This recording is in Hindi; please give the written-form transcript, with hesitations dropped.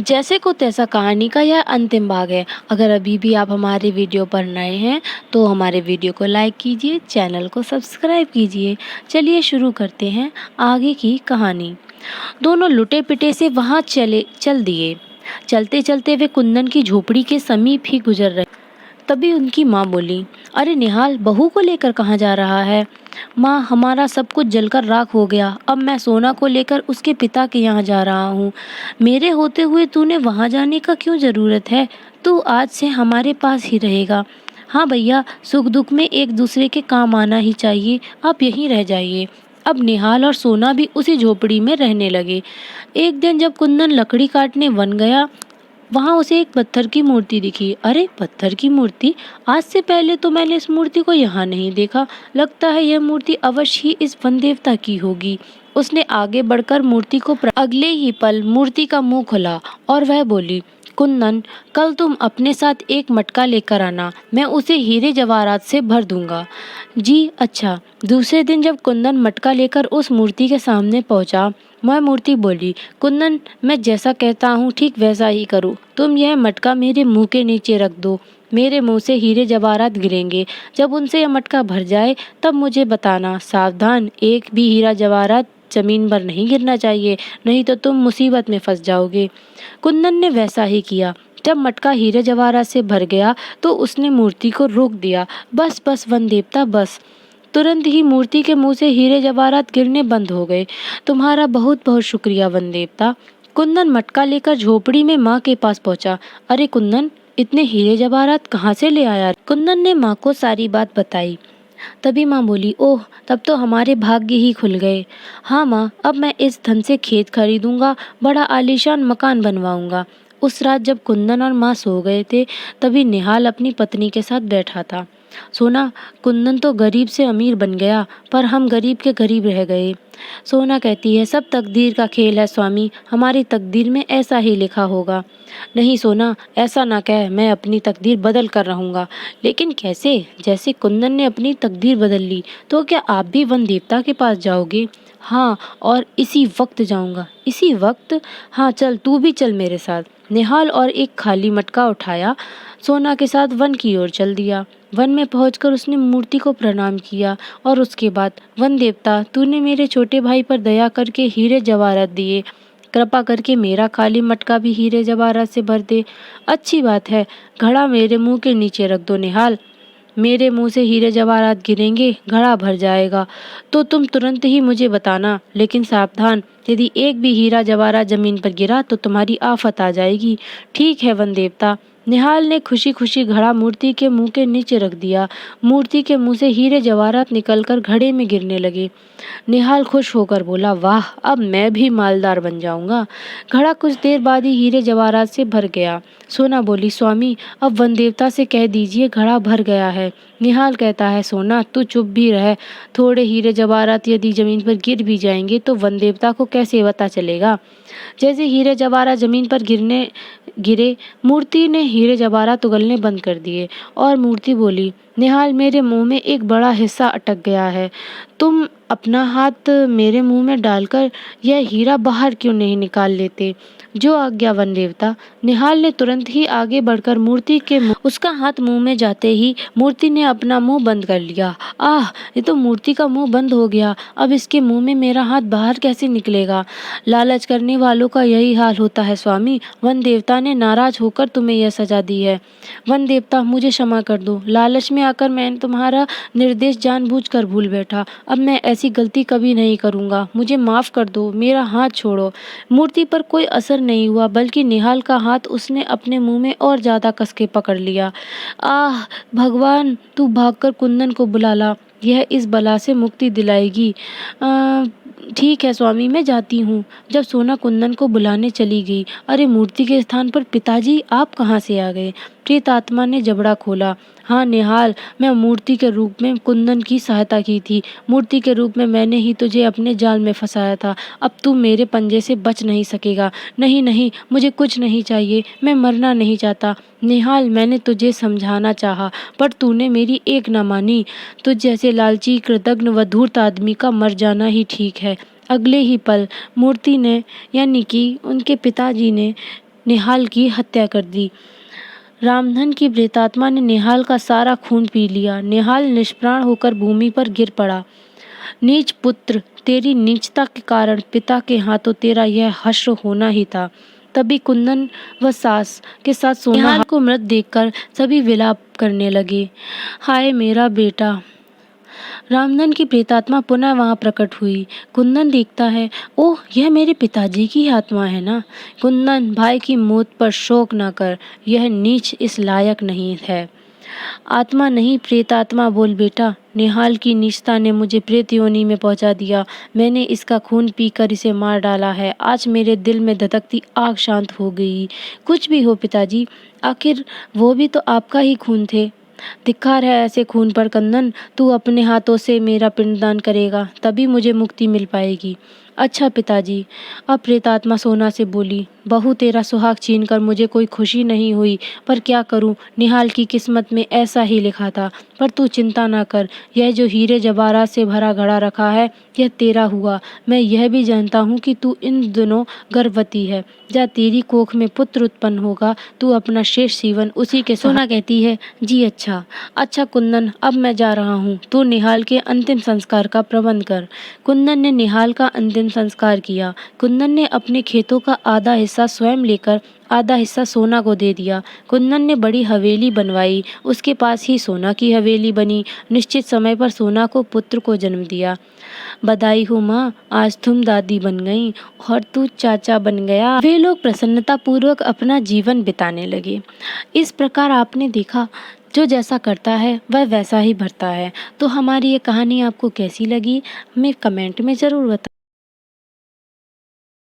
जैसे को तैसा कहानी का यह अंतिम भाग है। अगर अभी भी आप हमारे वीडियो पर नए हैं तो हमारे वीडियो को लाइक कीजिए, चैनल को सब्सक्राइब कीजिए। चलिए शुरू करते हैं आगे की कहानी। दोनों लुटे पिटे से वहाँ चल दिए। चलते चलते वे कुंदन की झोपड़ी के समीप ही गुजर रहे। तभी उनकी माँ बोली, अरे निहाल, बहू को लेकर कहाँ जा रहा है? माँ, हमारा सब कुछ जलकर राख हो गया। अब मैं सोना को लेकर उसके पिता के यहाँ जा रहा हूँ। मेरे होते हुए तूने वहाँ जाने का क्यों ज़रूरत है? तू आज से हमारे पास ही रहेगा। हाँ भैया, सुख दुख में एक दूसरे के काम आना ही चाहिए। आप यहीं रह जाइए। अब निहाल और सोना भी उसी झोपड़ी में रहने लगे। एक दिन जब कुंदन लकड़ी काटने वन गया, वहाँ उसे एक पत्थर की मूर्ति दिखी। अरे, पत्थर की मूर्ति! आज से पहले तो मैंने इस मूर्ति को यहाँ नहीं देखा। लगता है यह मूर्ति अवश्य ही इस वन देवता की होगी। उसने आगे बढ़कर मूर्ति को अगले ही पल मूर्ति का मुंह खुला और वह बोली, कुंदन, कल तुम अपने साथ एक मटका लेकर आना। मैं उसे हीरे जवाहरात से भर दूंगा। जी अच्छा। दूसरे दिन जब कुंदन मटका लेकर उस मूर्ति के सामने पहुंचा, वह मूर्ति बोली, कुंदन, मैं जैसा कहता हूँ ठीक वैसा ही करो। तुम यह मटका मेरे मुंह के नीचे रख दो। मेरे मुंह से हीरे जवाहरात गिरेंगे। जब उनसे यह मटका भर जाए तब मुझे बताना। सावधान, एक भी हीरा जवाहरात जमीन पर नहीं गिरना चाहिए, नहीं तो तुम मुसीबत में फंस जाओगे। कुंदन ने वैसा ही किया। जब मटका हीरे जवाहरात से भर गया तो उसने मूर्ति को रोक दिया। बस बस वन देवता, बस। तुरंत ही मूर्ति के मुंह से हीरे जवाहरात गिरने बंद हो गए। तुम्हारा बहुत बहुत शुक्रिया वन देवता। कुंदन मटका लेकर झोपड़ी में माँ के पास पहुंचा। अरे कुंदन, इतने हीरे जवाहरात कहाँ से ले आया? कुंदन ने माँ को सारी बात बताई। तभी माँ बोली, ओह, तब तो हमारे भाग्य ही खुल गए। हाँ माँ, अब मैं इस धन से खेत खरीदूंगा, बड़ा आलीशान मकान बनवाऊंगा। उस रात जब कुंदन और माँ सो गए थे, तभी निहाल अपनी पत्नी के साथ बैठा था। सोना, कुंदन तो गरीब से अमीर बन गया, पर हम गरीब के गरीब रह गए। सोना कहती है, सब तकदीर का खेल है स्वामी, हमारी तकदीर में ऐसा ही लिखा होगा। नहीं सोना, ऐसा ना कह, मैं अपनी तकदीर बदल कर रहूँगा। लेकिन कैसे? जैसे कुंदन ने अपनी तकदीर बदल ली, तो क्या आप भी वन देवता के पास जाओगे? हाँ, और इसी वक्त जाऊँगा। इसी वक्त? हाँ चल, तू भी चल मेरे साथ। निहाल और एक खाली मटका उठाया सोना के साथ वन की ओर चल दिया। वन में पहुंचकर उसने मूर्ति को प्रणाम किया और उसके बाद, वन देवता, तूने मेरे छोटे भाई पर दया करके हीरे जवाहरात दिए। कृपा करके मेरा खाली मटका भी हीरे जवाहरात से भर दे। अच्छी बात है, घड़ा मेरे मुंह के नीचे रख दो निहाल। मेरे मुंह से हीरे जवाहरात गिरेंगे, घड़ा भर जाएगा। तो तुम तुरंत ही मुझे बताना, लेकिन सावधान, यदि एक भी हीरा जवाहरात जमीन पर गिरा तो तुम्हारी आफत आ जाएगी। ठीक है वन देवता। निहाल ने खुशी खुशी घड़ा मूर्ति के मुंह के नीचे रख दिया। मूर्ति के मुंह से हीरे जवाहरात निकलकर घड़े में गिरने लगे। निहाल खुश होकर बोला, वाह, अब मैं भी मालदार बन जाऊंगा। घड़ा कुछ देर बाद ही हीरे जवाहरात से भर गया। सोना बोली, स्वामी, अब वन देवता से कह दीजिए घड़ा भर गया है। निहाल कहता है, सोना तू चुप भी रह। थोड़े हीरे जवाहरात यदि जमीन पर गिर भी जाएंगे तो वन देवता को कैसे पता चलेगा? जैसे हीरे जवाहरात जमीन पर गिरे, मूर्ति ने हीरे जवाहरात उगलने बंद कर दिए और मूर्ति बोली, निहाल, मेरे मुंह में एक बड़ा हिस्सा अटक गया है। तुम अपना हाथ मेरे मुंह में डालकर यह हीरा बाहर क्यों नहीं निकाल लेते? जो आज्ञा वन देवता। निहाल ने तुरंत ही आगे बढ़कर मूर्ति के उसका हाथ मुंह में जाते ही मूर्ति ने अपना मुंह बंद कर लिया। आह, ये तो मूर्ति का मुंह बंद हो गया। अब इसके मुंह में मेरा हाथ बाहर कैसे निकलेगा? लालच करने वालों का यही हाल होता है स्वामी। वन देवता ने नाराज होकर तुम्हें यह सजा दी है। वन देवता, मुझे क्षमा कर दो। लालच में आकर मैंने तुम्हारा निर्देश जानबूझकर भूल बैठा। अब मैं ऐसी गलती कभी नहीं करूँगा। मुझे माफ़ कर दो। मेरा हाथ छोड़ो। मूर्ति पर कोई असर नहीं हुआ, बल्कि निहाल का हाथ उसने अपने मुंह में और ज्यादा कस के पकड़ लिया। आह भगवान, तू भागकर कुंदन को बुला ला, यह इस बला से मुक्ति दिलाएगी। ठीक है स्वामी, मैं जाती हूँ। जब सोना कुंदन को बुलाने चली गई, अरे मूर्ति के स्थान पर पिताजी आप कहाँ से आ गए? प्रेत आत्मा ने जबड़ा खोला। हाँ निहाल, मैं मूर्ति के रूप में कुंदन की सहायता की थी। मूर्ति के रूप में मैंने ही तुझे अपने जाल में फंसाया था। अब तू मेरे पंजे से बच नहीं सकेगा। नहीं नहीं, मुझे कुछ नहीं चाहिए, मैं मरना नहीं चाहता। निहाल, मैंने तुझे समझाना चाहा, पर तूने मेरी एक न मानी। तुझ जैसे लालची, कृतघ्न व धूर्त आदमी का मर जाना ही ठीक है। अगले ही पल मूर्ति ने, यानी कि उनके पिताजी ने, निहाल की हत्या कर दी। रामधन की प्रेतात्मा ने निहाल का सारा खून पी लिया। निहाल निष्प्राण होकर भूमि पर गिर पड़ा। नीच पुत्र, तेरी नीचता के कारण पिता के हाथों तेरा यह हश्र होना ही था। तभी कुंदन व सास के साथ सोना निहाल को मृत देखकर सभी विलाप करने लगे। हाय मेरा बेटा। रामधन की प्रेतात्मा पुनः वहां प्रकट हुई। कुंदन देखता है, ओह यह मेरे पिताजी की आत्मा है ना। कुंदन, भाई की मौत पर शोक न कर, यह नीच इस लायक नहीं है। आत्मा नहीं प्रेतात्मा बोल बेटा। निहाल की नीचता ने मुझे प्रेत योनि में पहुंचा दिया। मैंने इसका खून पीकर इसे मार डाला है। आज मेरे दिल में धधकती आग शांत हो गई। कुछ भी हो पिताजी, आखिर वो भी तो आपका ही खून थे। धिक्कार है ऐसे खून पर कंदन। तू अपने हाथों से मेरा पिंडदान करेगा, तभी मुझे मुक्ति मिल पाएगी। अच्छा पिताजी। अब प्रेतात्मा सोना से बोली, बहू तेरा सुहाग छीनकर मुझे कोई खुशी नहीं हुई, पर क्या करूं, निहाल की किस्मत में ऐसा ही लिखा था। पर तू चिंता ना कर, यह जो हीरे जवाहरात से भरा घड़ा रखा है, यह तेरा हुआ। मैं यह भी जानता हूँ कि तू इन दिनों गर्भवती है। जा तेरी कोख में पुत्र उत्पन्न होगा, तू अपना शेष जीवन उसी के सोना कहती है। जी अच्छा। अच्छा कुंदन, अब मैं जा रहा हूँ, तू निहाल के अंतिम संस्कार का प्रबंध कर। कुंदन ने निहाल का अंतिम संस्कार किया। कुंदन ने अपने खेतों का आधा हिस्सा स्वयं लेकर आधा हिस्सा सोना को दे दिया। कुंदन ने बड़ी हवेली बनवाई, उसके पास ही सोना की हवेली बनी। निश्चित समय पर सोना को पुत्र को जन्म दिया। बधाई हो माँ, आज तुम दादी बन गई और तू चाचा बन गया। वे लोग प्रसन्नता पूर्वक अपना जीवन बिताने लगे। इस प्रकार आपने देखा, जो जैसा करता है वह वैसा ही भरता है। तो हमारी ये कहानी आपको कैसी लगी, हमें कमेंट में ज़रूर बताएं।